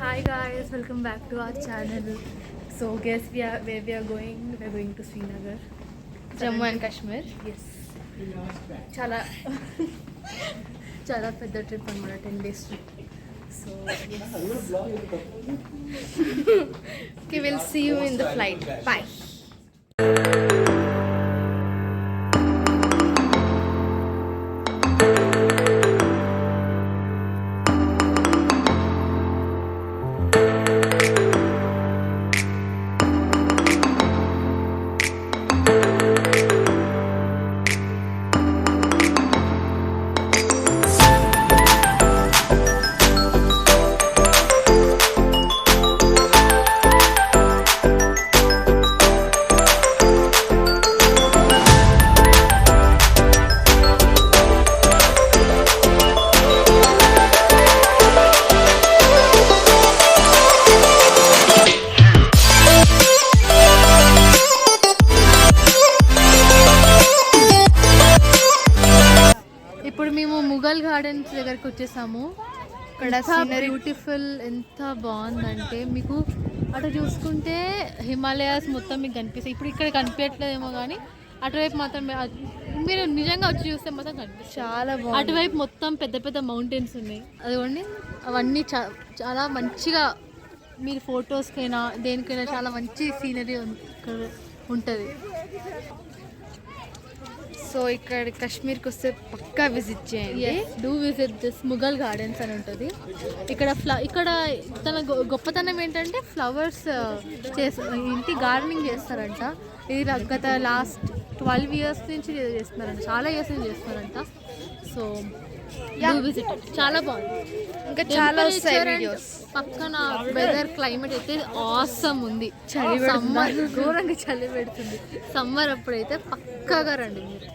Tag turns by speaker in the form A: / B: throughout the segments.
A: Hi guys, welcome back to our channel. So guess where we are going? We are going to Srinagar,
B: Jammu and Kashmir.
A: Yes. చాలా చాలా పెద్ద trip అన్నమాట 10 days trip. So yes.
B: Okay, we'll see you in the flight. Bye.
A: ఇప్పుడు మేము Mughal gardens దగ్గరికి వచ్చేసాము. ఇక్కడ beautiful, ఎంత బాగుందంటే మీకు అటు చూసుకుంటే హిమాలయాస్ మొత్తం మీకు కనిపిస్తాయి. ఇప్పుడు ఇక్కడ కనిపించట్లేదేమో కానీ అటువైపు మాత్రం మీరు నిజంగా వచ్చి చూస్తే మొత్తం కనిపిస్తుంది.
B: చాలా బాగుంది.
A: అటువైపు మొత్తం పెద్ద పెద్ద మౌంటైన్స్ ఉన్నాయి. అదిగోండి, అవన్నీ చాలా మంచిగా మీరు ఫొటోస్కైనా దేనికైనా చాలా మంచి సీనరీ ఉంటుంది.
B: సో ఇక్కడ కాశ్మీర్కి వస్తే పక్కా విజిట్ చేయండి.
A: Do visit this Mughal gardens అని ఉంటుంది. ఇక్కడ తన గొప్పతనం ఏంటంటే ఫ్లవర్స్ ఇంటి గార్డెనింగ్ చేస్తారంట. ఇది గత లాస్ట్ 12 years నుంచి చేస్తున్నారంట, చాలా ఇయర్స్ నుంచి చేస్తున్నారంట. సో విజిట్, చాలా బాగుంది.
B: ఇంకా చాలా వస్తాయి వీడియోస్.
A: పక్కన వెదర్ క్లైమేట్ అయితే ఆసమ్ ఉంది. సమ్మర్ ఘోరంగా చలి పెడుతుంది. సమ్మర్ అప్పుడైతే పక్కాగా రండి మీరు.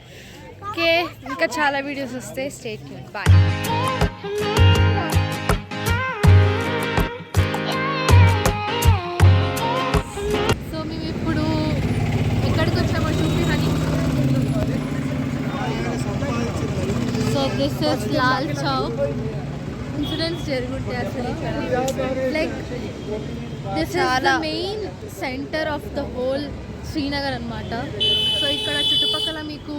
B: ఓకే, ఇంకా చాలా వీడియోస్ వస్తాయి. Stay tune. బాయ్.
A: సో మేము ఇప్పుడు ఎక్కడికి వచ్చామో చూపిరని. So this is Lal Chowk. Incidents జరుగుంటాయి అసలు. Like this is the main centre of the whole Srinagar అనమాట. సో ఇక్కడ చుట్టుపక్కల మీకు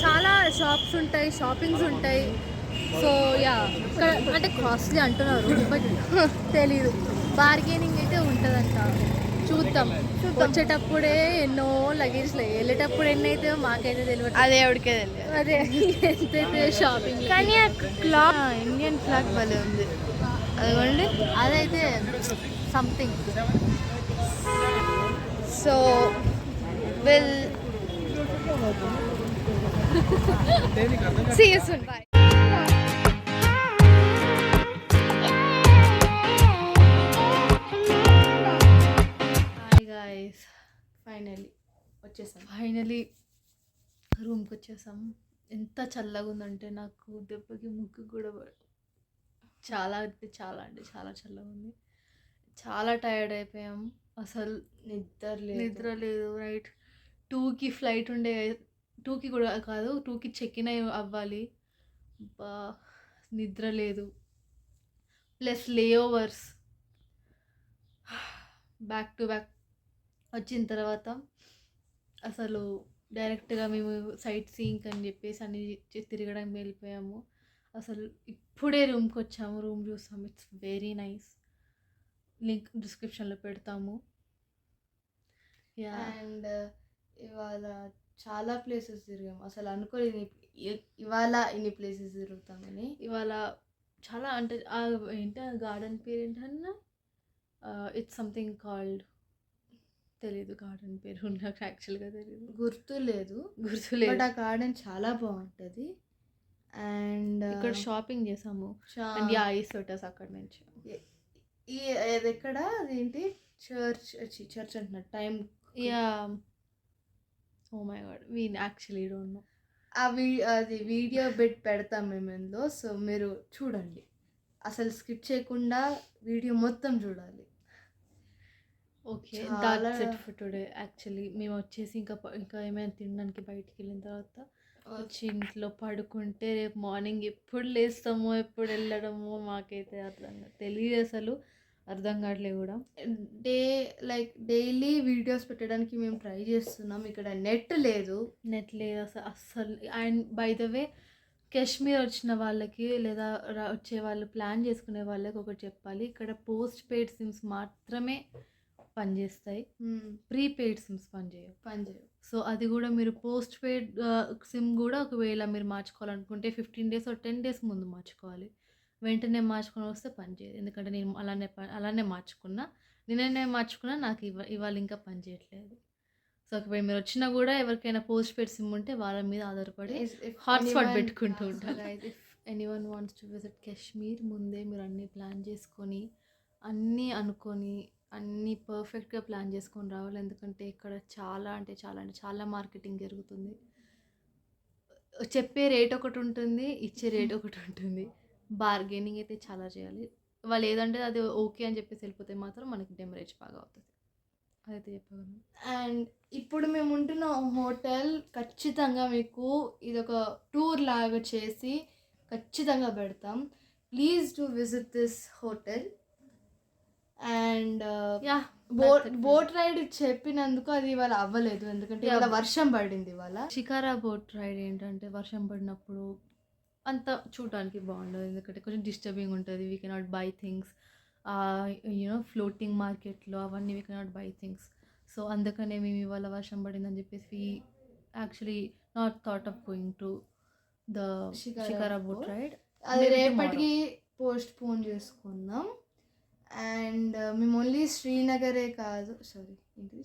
A: చాలా షాప్స్ ఉంటాయి, షాపింగ్స్ ఉంటాయి. సో ఇక్కడ అంటే కాస్ట్లీ అంటున్నారు, బట్ తెలీదు. బార్గెనింగ్ అయితే ఉంటుందంట. చూద్దాం. వచ్చేటప్పుడే ఎన్నో లగేజ్లు, వెళ్ళేటప్పుడు ఎన్ని అయితే మాకైతే తెలియదు.
B: అదే ఎవరికే తెలియదు.
A: అదే ఎంతైతే షాపింగ్.
B: కానీ ఆ క్లాక్ ఇండియన్ ఫ్లాగ్ భలే ఉంది. అదిగోండి,
A: అదైతే something.
B: So will see you soon. Bye.
A: Hi guys, finally రూమ్కి వచ్చేసాం. ఎంత చల్లగా ఉందంటే నాకు దెబ్బకి ముక్కు కూడా చాలా అంటే చాలా చల్లగా ఉంది. చాలా టైర్డ్ అయిపోయాం. అసలు నిద్ర లేదు. రైట్ 2కి ఫ్లైట్ ఉండే, 2కి కూడా కాదు, 2కి చెక్ ఇన్ అవ్వాలి. నిద్ర లేదు. Plus layovers back to back. వచ్చిన తర్వాత అసలు డైరెక్ట్గా మేము సైట్ సీయింగ్ అని చెప్పేసి అన్ని తిరగడానికి వెళ్ళిపోయాము. అసలు ఇప్పుడే రూమ్కి వచ్చాము. రూమ్ చూసాము. It's very nice. లింక్ డిస్క్రిప్షన్లో పెడతాము.
B: అండ్ ఇవాళ చాలా ప్లేసెస్ తిరిగాము. అసలు అనుకోలేదు ఇవాళ ఇన్ని ప్లేసెస్ తిరుగుతామని.
A: ఇవాళ చాలా అంటే ఏంటి గార్డెన్ పేరు ఏంటన్నా, ఇట్స్ సంథింగ్ కాల్డ్, తెలీదు గార్డెన్ పేరు. నాకు యాక్చువల్గా తెలియదు,
B: గుర్తులేదు. బట్ ఆ గార్డెన్ చాలా బాగుంటుంది. అండ్
A: ఇక్కడ షాపింగ్ చేసాము. అండ్ ఈ స్వెటర్స్ అక్కడ నుంచి.
B: ఇది ఎక్కడ, అదేంటి చర్చ్ అంటున్నారు time.
A: Oh my god, we actually don't know.
B: అది వీడియో పెడతాం మేము ఇందులో. సో మీరు చూడండి, అసలు స్కిప్ చేయకుండా వీడియో మొత్తం చూడాలి.
A: Okay, that's it for today. Actually మేము వచ్చేసి ఇంకా ఏమైనా తినడానికి బయటికి వెళ్ళిన తర్వాత వచ్చి ఇంట్లో పడుకుంటే రేపు మార్నింగ్ ఎప్పుడు లేస్తామో ఎప్పుడు వెళ్ళడమో మాకైతే తెలియదు, అసలు అర్థం కావట్లేదు కూడా.
B: డైలీ వీడియోస్ పెట్టడానికి మేము ట్రై చేస్తున్నాం. ఇక్కడ నెట్ లేదు
A: అస్సలు. And by the way, Kashmir వచ్చిన వాళ్ళకి లేదా వచ్చే వాళ్ళు ప్లాన్ చేసుకునే వాళ్ళకి ఒకటి చెప్పాలి, ఇక్కడ పోస్ట్ పెయిడ్ సిమ్స్ మాత్రమే పనిచేస్తాయి, ప్రీపెయిడ్ సిమ్స్ పనిచేయవు. సో అది కూడా మీరు పోస్ట్ పెయిడ్ సిమ్ కూడా ఒకవేళ మీరు మార్చుకోవాలనుకుంటే 15 days or 10 days ముందు మార్చుకోవాలి. వెంటనే మార్చుకొని వస్తే పనిచేయదు. ఎందుకంటే నేను అలానే మార్చుకున్నా నాకు ఇవాళ ఇంకా పనిచేయట్లేదు. సో ఒకవేళ మీరు వచ్చినా కూడా ఎవరికైనా పోస్ట్ పెయిడ్ సిమ్ ఉంటే వాళ్ళ మీద ఆధారపడి హాట్స్పాట్ పెట్టుకుంటూ ఉంటారు. If anyone wants to visit Kashmir, ముందే మీరు అన్నీ ప్లాన్ చేసుకొని అన్నీ అనుకొని అన్నీ పర్ఫెక్ట్గా ప్లాన్ చేసుకొని రావాలి. ఎందుకంటే ఇక్కడ చాలా మార్కెటింగ్ జరుగుతుంది. చెప్పే రేట్ ఒకటి ఉంటుంది, ఇచ్చే రేట్ ఒకటి ఉంటుంది. బార్గెనింగ్ అయితే చాలా చేయాలి. వాళ్ళు ఏదంటే అది ఓకే అని చెప్పేసి వెళ్ళిపోతే మాత్రం మనకి డెమరేజ్ బాగా అవుతుంది. అదైతే చెప్పగలను. అండ్ ఇప్పుడు మేము ఉంటున్న హోటల్ ఖచ్చితంగా మీకు ఇదొక టూర్ లాగా చేసి ఖచ్చితంగా పెడతాం. Please to visit this hotel. And boat ride చెప్పినందుకు అది ఇవాళ అవ్వలేదు, ఎందుకంటే ఇవాళ వర్షం పడింది. ఇవాళ షికారా బోట్ రైడ్ ఏంటంటే వర్షం పడినప్పుడు అంత చూడడానికి బాగుండదు, ఎందుకంటే కొంచెం డిస్టర్బింగ్ ఉంటుంది. We cannot buy things, floating మార్కెట్లో అవన్నీ we cannot buy things. So అందుకనే మేము ఇవాళ వర్షం పడిందని చెప్పేసి actually not thought of going to the shikara boat ride. అది రేపటికి పోస్ట్ పోన్ చేసుకున్నాం. అండ్ మేము ఓన్లీ శ్రీనగరే కాదు,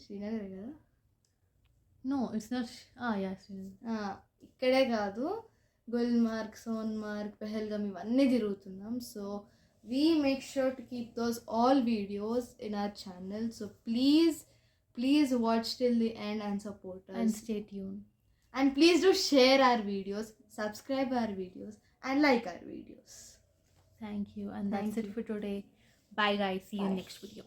A: శ్రీనగరే కదా, నో ఇట్స్ నాట్, శ్రీనగర్ ఇక్కడే కాదు, గుల్మార్గ్, సోన్మార్గ్, పెహల్గామ్ ఇవన్నీ తిరుగుతున్నాం. So we make sure to keep those all videos in our channel. So please watch till the end and support us. And stay tuned. And please do share our videos, subscribe our videos and like our videos. Thank you. And that's it for today. Bye guys. See you next video.